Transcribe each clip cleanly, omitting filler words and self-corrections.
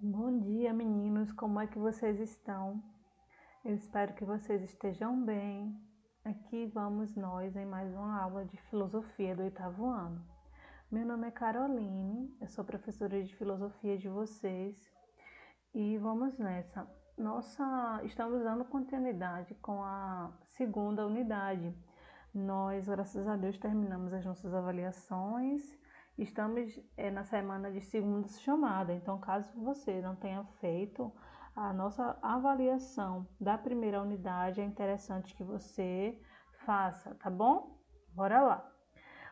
Bom dia, meninos. Como é que vocês estão? Eu espero que vocês estejam bem. Aqui vamos nós em mais uma aula de filosofia do 8º ano. Meu nome é Caroline, eu sou professora de filosofia de vocês e vamos nessa. Estamos dando continuidade com a segunda unidade. Nós, graças a Deus, terminamos as nossas avaliações. Estamos na semana de segunda chamada, então caso você não tenha feito a nossa avaliação da primeira unidade, é interessante que você faça, tá bom? Bora lá!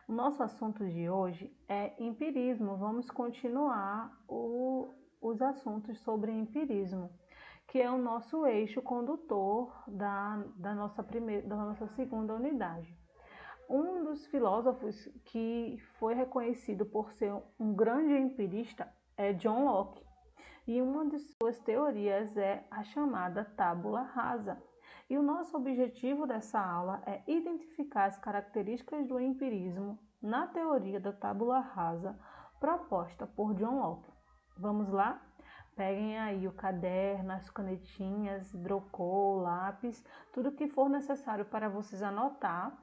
O nosso assunto de hoje é empirismo. Vamos continuar os assuntos sobre empirismo, que é o nosso eixo condutor da nossa segunda unidade. Um dos filósofos que foi reconhecido por ser um grande empirista é John Locke, e uma de suas teorias é a chamada tábula rasa. E o nosso objetivo dessa aula é identificar as características do empirismo na teoria da tábula rasa proposta por John Locke. Vamos lá? Peguem aí o caderno, as canetinhas, hidrocor, lápis, tudo que for necessário para vocês anotar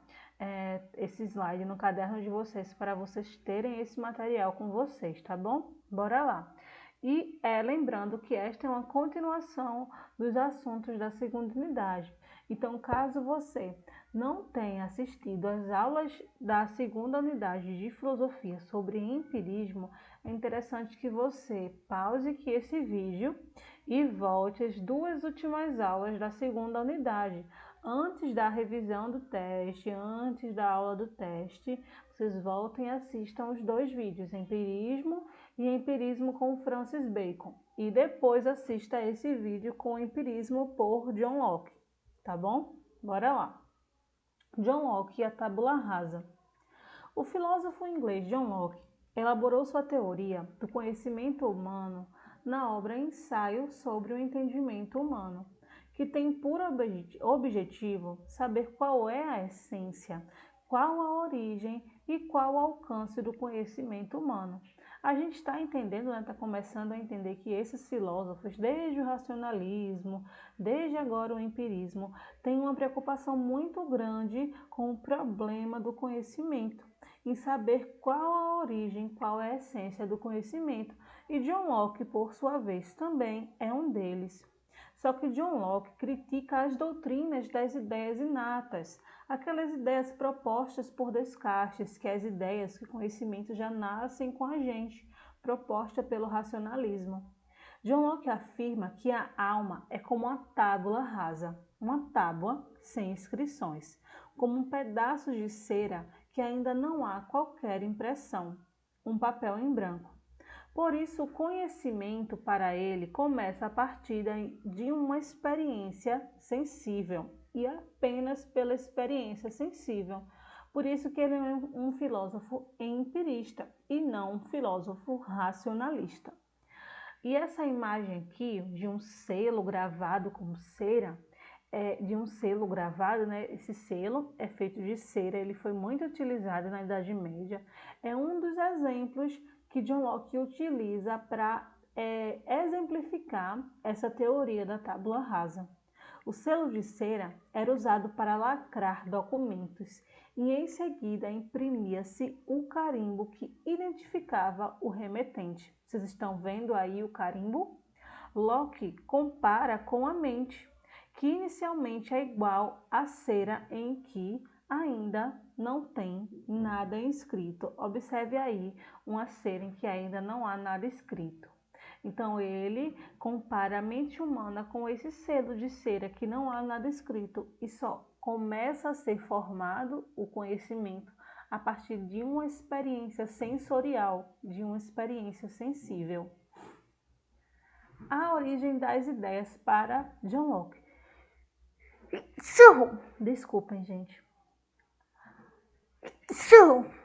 esse slide no caderno de vocês, para vocês terem esse material com vocês, tá bom? Bora lá! E lembrando que esta é uma continuação dos assuntos da segunda unidade. Então, caso você não tenha assistido às aulas da segunda unidade de filosofia sobre empirismo, é interessante que você pause aqui esse vídeo e volte às duas últimas aulas da segunda unidade. Antes da revisão do teste, antes da aula do teste, vocês voltem e assistam os dois vídeos, empirismo e empirismo com Francis Bacon. E depois assista esse vídeo com empirismo por John Locke, tá bom? Bora lá! John Locke e a tábula rasa. O filósofo inglês John Locke elaborou sua teoria do conhecimento humano na obra Ensaio sobre o Entendimento Humano, que tem por objetivo saber qual é a essência, qual a origem e qual o alcance do conhecimento humano. A gente está entendendo, está começando a entender que esses filósofos, desde o racionalismo, desde agora o empirismo, têm uma preocupação muito grande com o problema do conhecimento, em saber qual a origem, qual é a essência do conhecimento. E John Locke, por sua vez, também é um deles. Só que John Locke critica as doutrinas das ideias inatas, aquelas ideias propostas por Descartes, que as ideias que o conhecimento já nascem com a gente, proposta pelo racionalismo. John Locke afirma que a alma é como uma tábula rasa, uma tábua sem inscrições, como um pedaço de cera que ainda não há qualquer impressão, um papel em branco. Por isso, o conhecimento para ele começa a partir de uma experiência sensível e apenas pela experiência sensível. Por isso que ele é um filósofo empirista e não um filósofo racionalista. E essa imagem aqui de um selo gravado com cera, de um selo gravado, né? Esse selo é feito de cera, ele foi muito utilizado na Idade Média, é um dos exemplos que John Locke utiliza para exemplificar essa teoria da tábula rasa. O selo de cera era usado para lacrar documentos e em seguida imprimia-se o carimbo que identificava o remetente. Vocês estão vendo aí o carimbo? Locke compara com a mente, que inicialmente é igual à cera em que ainda não tem nada escrito. Observe aí uma cera em que ainda não há nada escrito. Então ele compara a mente humana com esse selo de cera que não há nada escrito e só começa a ser formado o conhecimento a partir de uma experiência sensorial, de uma experiência sensível. A origem das ideias para John Locke. Desculpem, gente.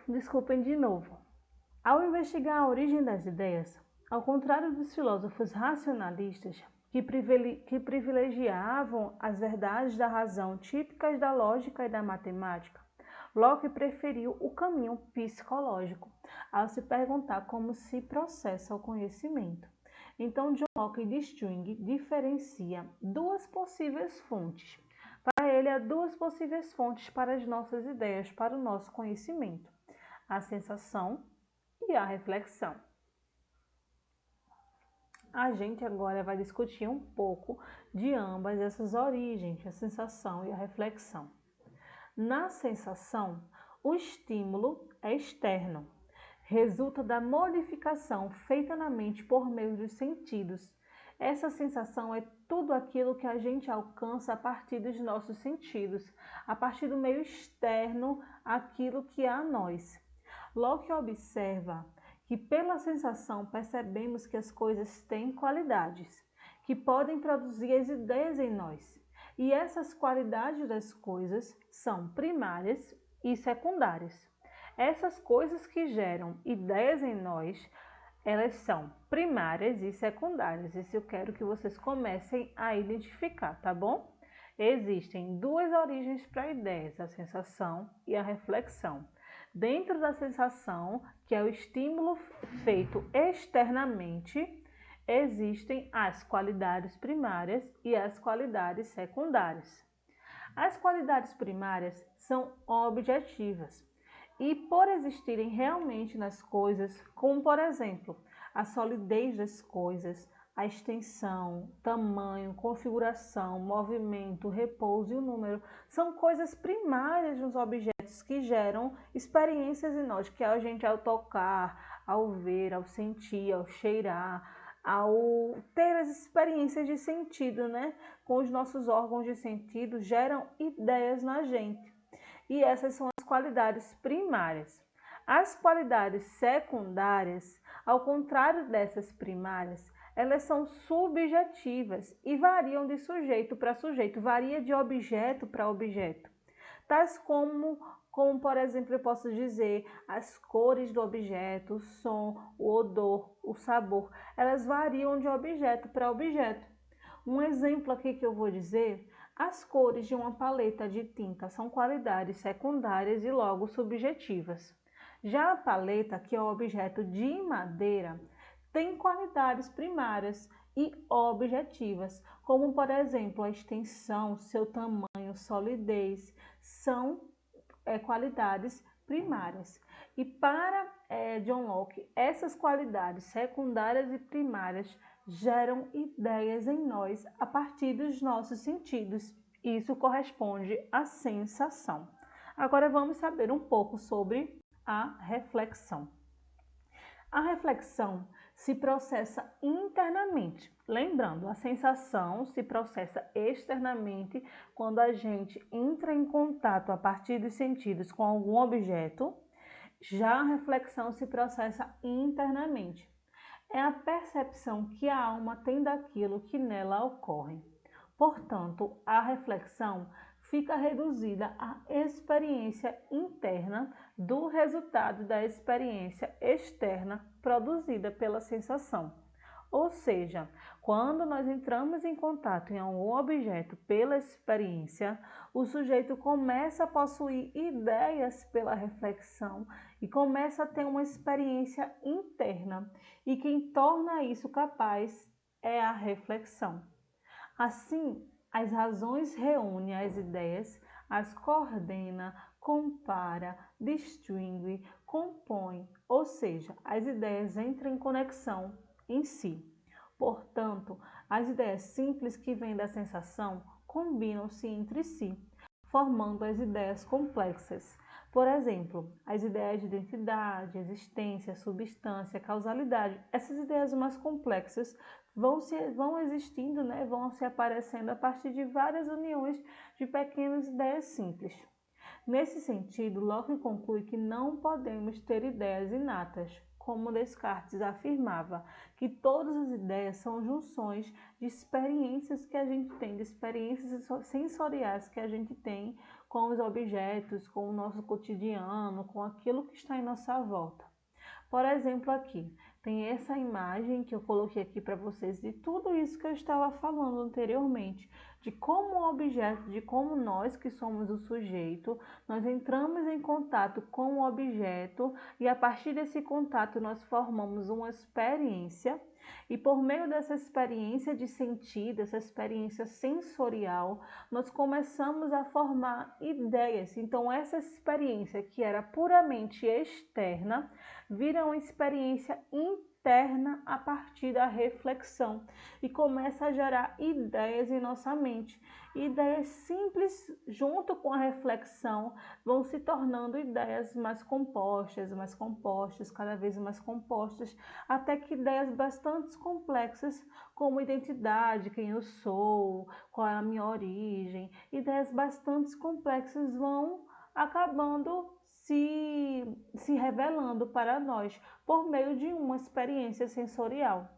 Desculpem de novo. Ao investigar a origem das ideias, ao contrário dos filósofos racionalistas, que privilegiavam as verdades da razão típicas da lógica e da matemática, Locke preferiu o caminho psicológico, ao se perguntar como se processa o conhecimento. Então, John Locke de String diferencia duas possíveis fontes. Para ele, há duas possíveis fontes para as nossas ideias, para o nosso conhecimento: a sensação e a reflexão. A gente agora vai discutir um pouco de ambas essas origens, a sensação e a reflexão. Na sensação, o estímulo é externo, resulta da modificação feita na mente por meio dos sentidos. Essa sensação é tudo aquilo que a gente alcança a partir dos nossos sentidos, a partir do meio externo, aquilo que há a nós. Locke observa que pela sensação percebemos que as coisas têm qualidades, que podem produzir as ideias em nós. E essas qualidades das coisas são primárias e secundárias. Essas coisas que geram ideias em nós, elas são primárias e secundárias. Isso eu quero que vocês comecem a identificar, tá bom? Existem duas origens para ideias, a sensação e a reflexão. Dentro da sensação, que é o estímulo feito externamente, existem as qualidades primárias e as qualidades secundárias. As qualidades primárias são objetivas e, por existirem realmente nas coisas, como por exemplo, a solidez das coisas, a extensão, tamanho, configuração, movimento, repouso e o número, são coisas primárias nos objetos que geram experiências em nós, que a gente ao tocar, ao ver, ao sentir, ao cheirar, ao ter as experiências de sentido, né? Com os nossos órgãos de sentido, geram ideias na gente. E essas são as qualidades primárias. As qualidades secundárias, ao contrário dessas primárias, elas são subjetivas e variam de sujeito para sujeito, varia de objeto para objeto. Tais como, por exemplo, eu posso dizer, as cores do objeto, o som, o odor, o sabor, elas variam de objeto para objeto. Um exemplo aqui que eu vou dizer: as cores de uma paleta de tinta são qualidades secundárias e logo subjetivas. Já a paleta, que é um objeto de madeira, tem qualidades primárias e objetivas, como por exemplo a extensão, seu tamanho, solidez, são qualidades primárias. E para John Locke, essas qualidades secundárias e primárias geram ideias em nós a partir dos nossos sentidos. Isso corresponde à sensação. Agora vamos saber um pouco sobre a reflexão. A reflexão se processa internamente. Lembrando, a sensação se processa externamente quando a gente entra em contato a partir dos sentidos com algum objeto. Já a reflexão se processa internamente. É a percepção que a alma tem daquilo que nela ocorre. Portanto, a reflexão fica reduzida à experiência interna do resultado da experiência externa produzida pela sensação. Ou seja, quando nós entramos em contato em algum objeto pela experiência, o sujeito começa a possuir ideias pela reflexão e começa a ter uma experiência interna. E quem torna isso capaz é a reflexão. Assim, as razões reúnem as ideias, as coordena, compara, distingue, compõe, ou seja, as ideias entram em conexão em si. Portanto, as ideias simples que vêm da sensação combinam-se entre si, formando as ideias complexas. Por exemplo, as ideias de identidade, existência, substância, causalidade. Essas ideias mais complexas vão existindo, né? Vão se aparecendo a partir de várias uniões de pequenas ideias simples. Nesse sentido, Locke conclui que não podemos ter ideias inatas, como Descartes afirmava, que todas as ideias são junções de experiências que a gente tem, de experiências sensoriais que a gente tem com os objetos, com o nosso cotidiano, com aquilo que está em nossa volta. Por exemplo, aqui tem essa imagem que eu coloquei aqui para vocês de tudo isso que eu estava falando anteriormente, de como o objeto, de como nós que somos o sujeito, nós entramos em contato com o objeto e a partir desse contato nós formamos uma experiência e por meio dessa experiência de sentido, essa experiência sensorial, nós começamos a formar ideias. Então essa experiência que era puramente externa vira uma experiência interna a partir da reflexão e começa a gerar ideias em nossa mente. Ideias simples junto com a reflexão vão se tornando ideias mais compostas, cada vez mais compostas, até que ideias bastante complexas, como identidade, quem eu sou, qual é a minha origem, ideias bastante complexas vão acabando se revelando para nós por meio de uma experiência sensorial.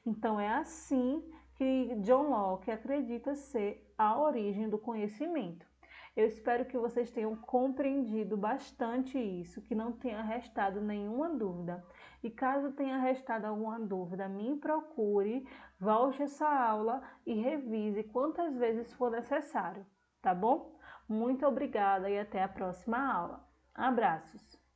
Então é assim que John Locke acredita ser a origem do conhecimento. Eu espero que vocês tenham compreendido bastante isso, que não tenha restado nenhuma dúvida. E caso tenha restado alguma dúvida, me procure, volte essa aula e revise quantas vezes for necessário, tá bom? Muito obrigada e até a próxima aula. Abraços!